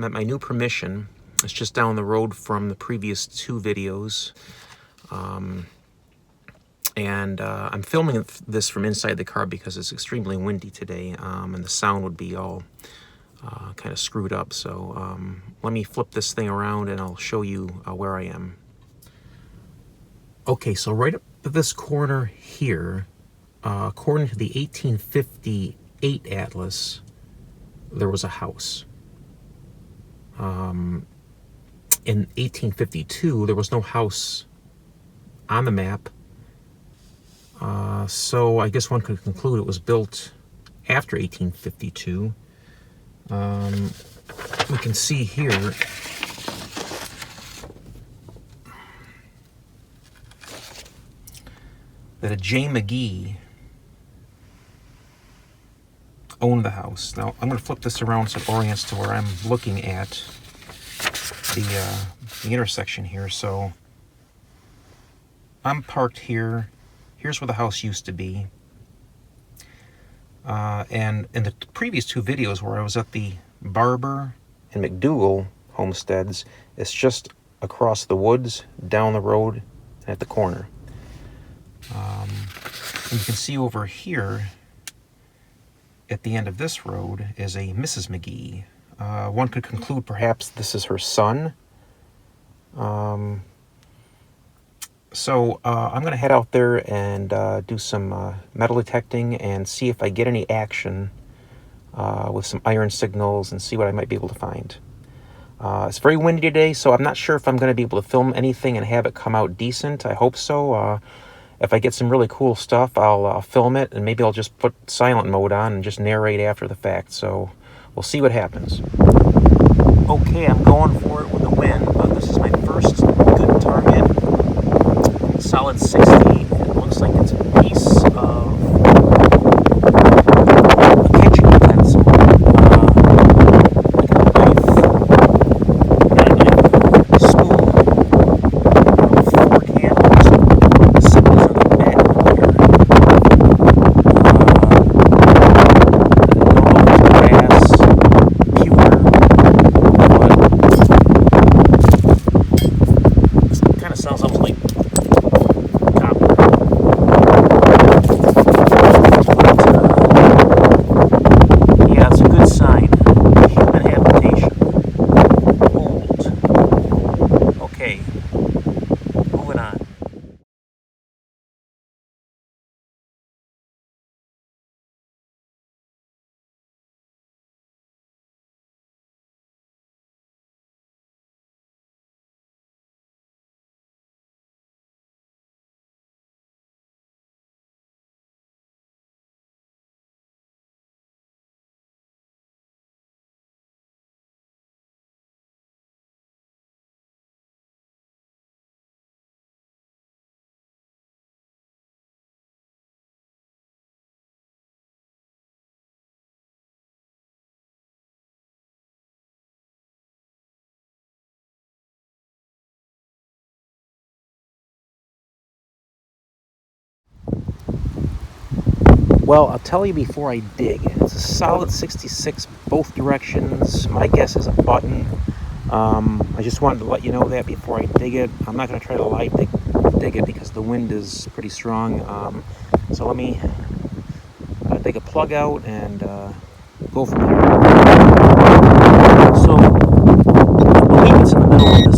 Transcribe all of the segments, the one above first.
I'm at my new permission. It's just down the road from the previous 2 videos. I'm filming this from inside the car because it's extremely windy today, and the sound would be all kind of screwed up. So let me flip this thing around and I'll show you where I am. Okay, so right up at this corner here, according to the 1858 atlas, there was a house. In 1852, there was no house on the map. So I guess one could conclude it was built after 1852. We can see here that a J. Magee owned the house. Now I'm going to flip this around so it orients to where I'm looking at the intersection here. So I'm parked here. Here's where the house used to be. And in the previous 2 videos where I was at the Barber and McDougal homesteads, it's just across the woods, down the road, and at the corner. And you can see over here, at the end of this road, is a Mrs. Magee. One could conclude perhaps this is her son. So I'm going to head out there and do some metal detecting and see if I get any action with some iron signals and see what I might be able to find. It's very windy today, so I'm not sure if I'm going to be able to film anything and have it come out decent. I hope so. If I get some really cool stuff, I'll film it, and maybe I'll just put silent mode on and just narrate after the fact. So we'll see what happens. Okay, I'm going for it with the wind, but this is my first good target. Solid 60. It looks like it's a piece of a kitchen utensil. Like a knife, spoon, fork handles, symbols on the back here. Grass, pewter, but it kind of sounds almost like well, I'll tell you before I dig. It's a solid 66 both directions. My guess is a button. I just wanted to let you know that before I dig it. I'm not going to try to live dig it because the wind is pretty strong. So let me dig a plug out and go from there. So I believe it's in the middle of this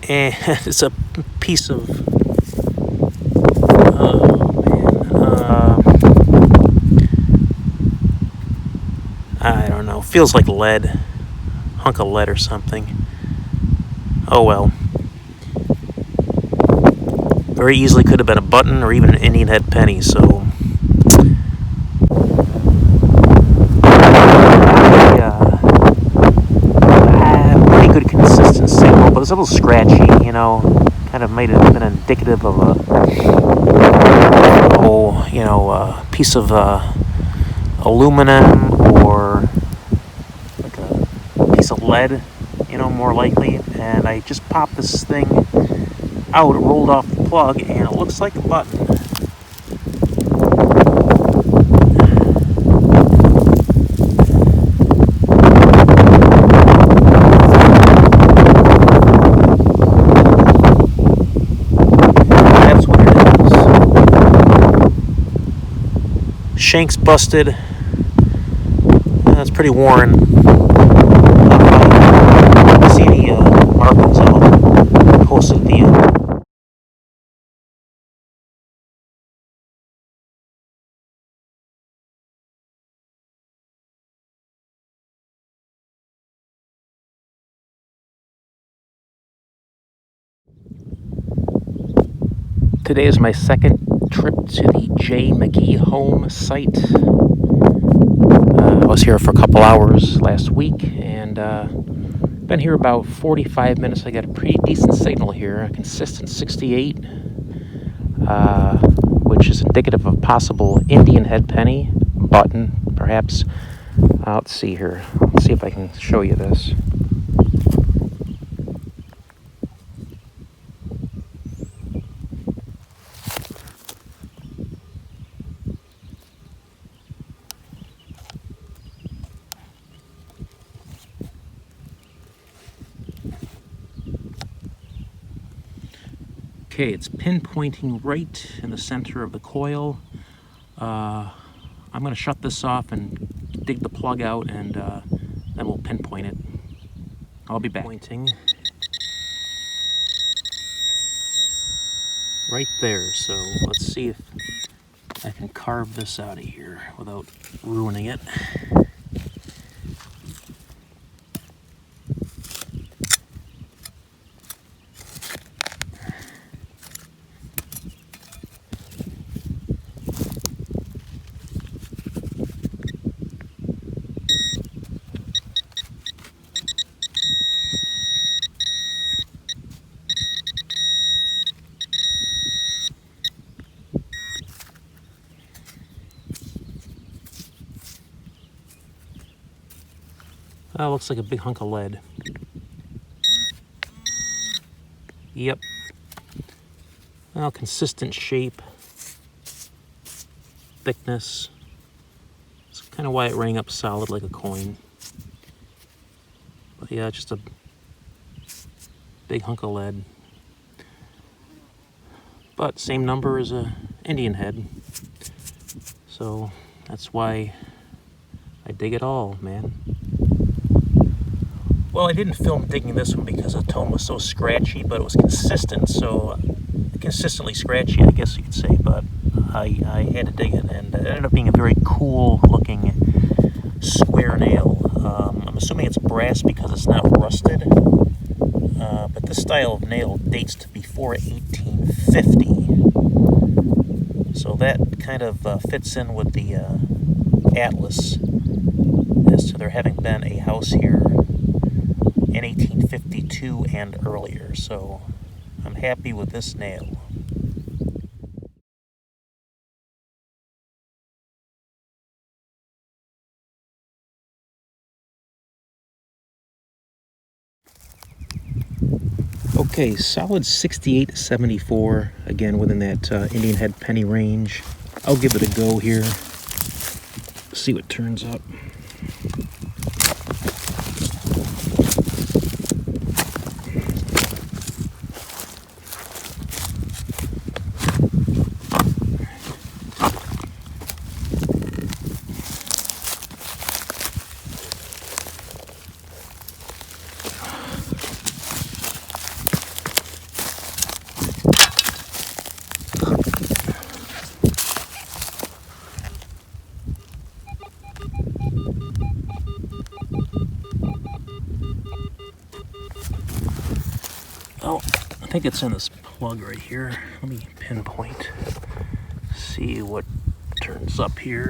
and it's a piece of I don't know, feels like lead, hunk of lead or something. Oh well, very easily could have been a button or even an Indian head penny. So pretty good consistent signal, but it's a little scratchy, you know, kind of might have been indicative of a typical, piece of aluminum or like a piece of lead, more likely. And I just popped this thing out, it rolled off the plug, and it looks like a button. Shank's busted. That's pretty worn. If I see any markings, I'll post it at the end. Today is my second trip to the Magee home site. I was here for a couple hours last week, and been here about 45 minutes. I got a pretty decent signal here, a consistent 68, which is indicative of possible Indian head penny button, perhaps. Let's see here. Let's see if I can show you this. Okay, it's pinpointing right in the center of the coil. I'm going to shut this off and dig the plug out, and then we'll pinpoint it. I'll be back. Pointing right there, so let's see if I can carve this out of here without ruining it. Oh, looks like a big hunk of lead. Yep. Well, consistent shape, thickness. It's kind of why it rang up solid like a coin. But yeah, just a big hunk of lead. But same number as a Indian head. So that's why I dig it all, man. Well, I didn't film digging this one because the tone was so scratchy, but it was consistent, so consistently scratchy, I guess you could say, but I had to dig it, and it ended up being a very cool looking square nail. I'm assuming it's brass because it's not rusted, but this style of nail dates to before 1850, so that kind of fits in with the atlas as to there having been a house here in 1852 and earlier, so I'm happy with this nail. Okay, solid 68 to 74, again within that Indian head penny range. I'll give it a go here, see what turns up. Oh, I think it's in this plug right here. Let me pinpoint. See what turns up here.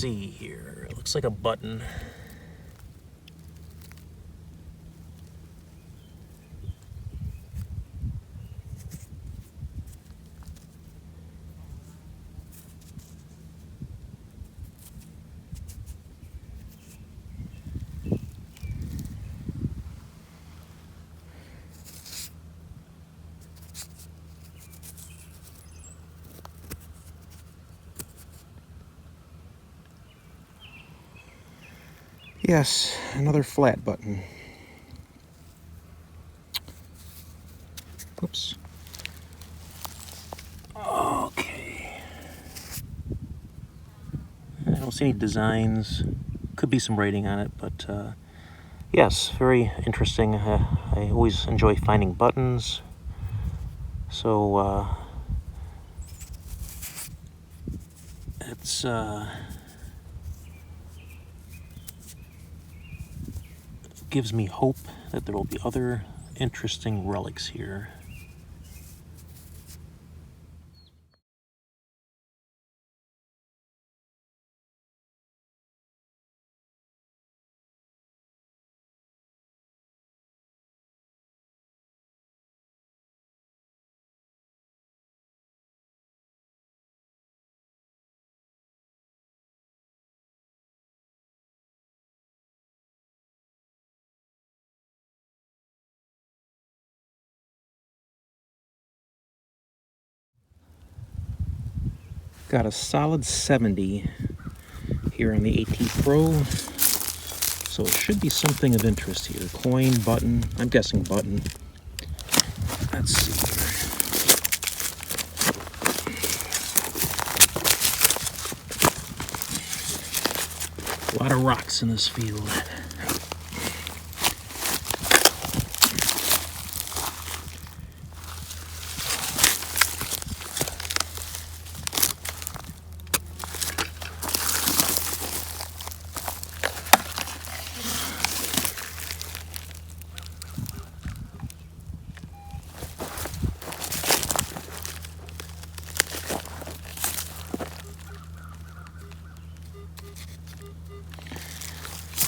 see here. It looks like a button. Yes, another flat button. Oops. Okay. I don't see any designs. Could be some writing on it, but yes, very interesting. I always enjoy finding buttons. So it's gives me hope that there will be other interesting relics here. Got a solid 70 here on the AT Pro, so it should be something of interest here. Coin, button, I'm guessing button. Let's see here. A lot of rocks in this field.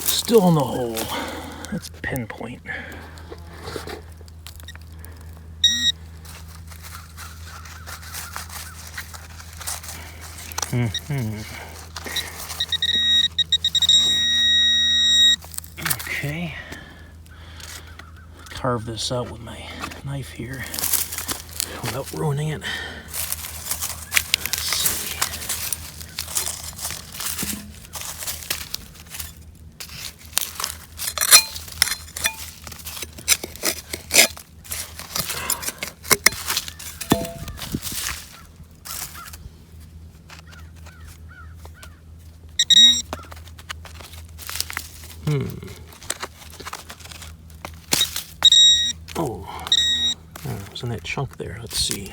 Still in the hole. Let's pinpoint. Okay. Carve this out with my knife here without ruining it. Oh, it was in that chunk there. Let's see.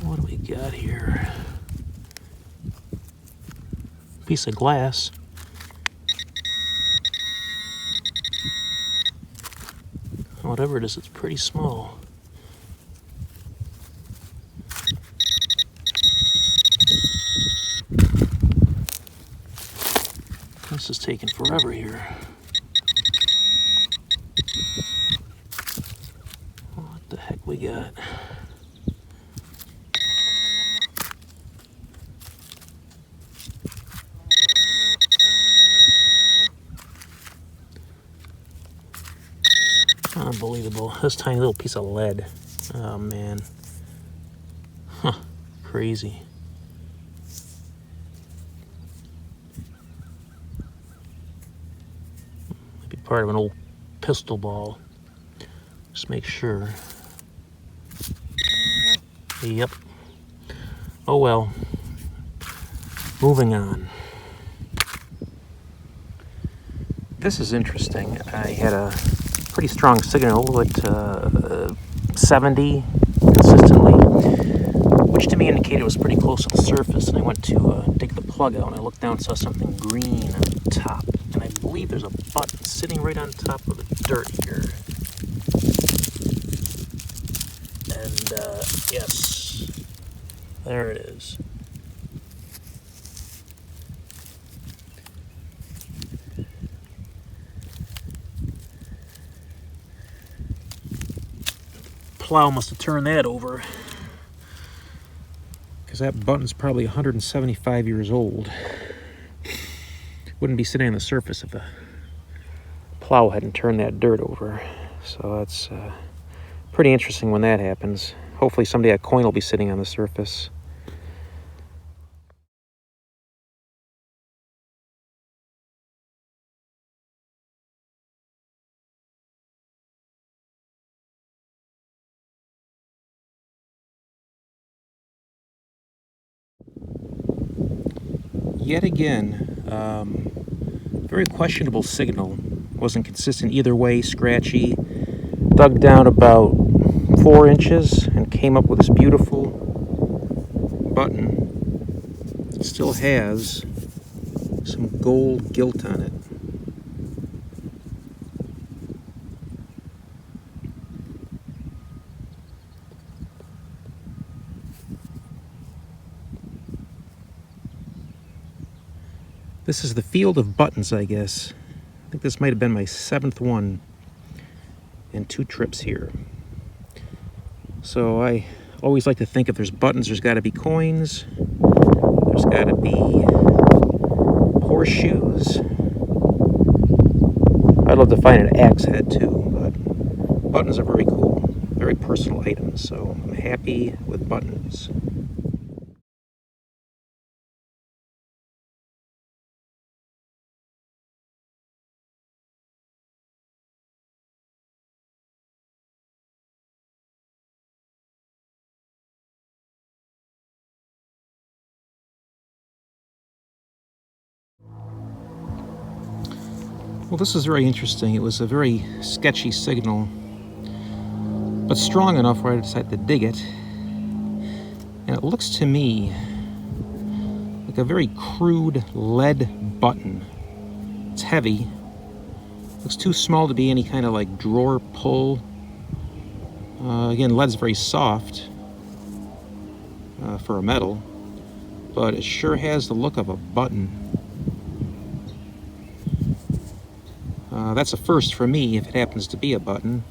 What do we got here? Piece of glass. Whatever it is, it's pretty small. This is taking forever here. What the heck we got? Unbelievable. This tiny little piece of lead. Oh man. Huh. Crazy. Might be part of an old pistol ball. Just make sure. Yep. Oh well. Moving on. This is interesting. I had a pretty strong signal at 70 consistently, which to me indicated it was pretty close to the surface, and I went to dig the plug out, and I looked down and saw something green on the top, and I believe there's a button sitting right on top of the dirt here. And yes, there it is. Plow must have turned that over, because that button's probably 175 years old. Wouldn't be sitting on the surface if the plow hadn't turned that dirt over. So that's pretty interesting when that happens. Hopefully someday a coin will be sitting on the surface. Yet again, very questionable signal. Wasn't consistent either way, scratchy. Dug down about 4 inches and came up with this beautiful button. It still has some gold gilt on it. This is the field of buttons, I guess. I think this might have been my 7th one in 2 trips here. So I always like to think if there's buttons, there's got to be coins. There's got to be horseshoes. I'd love to find an axe head too, but buttons are very cool, very personal items, so I'm happy with buttons. Well, this is very interesting. It was a very sketchy signal, but strong enough where I decided to dig it. And it looks to me like a very crude lead button. It's heavy. Looks too small to be any kind of like drawer pull. Again, lead's very soft for a metal, but it sure has the look of a button. That's a first for me if it happens to be a button,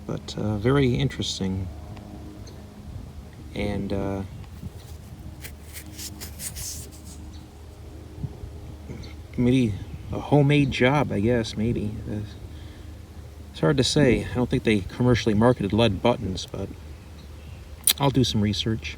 but very interesting. And maybe a homemade job, I guess, maybe. It's hard to say. I don't think they commercially marketed lead buttons, but I'll do some research.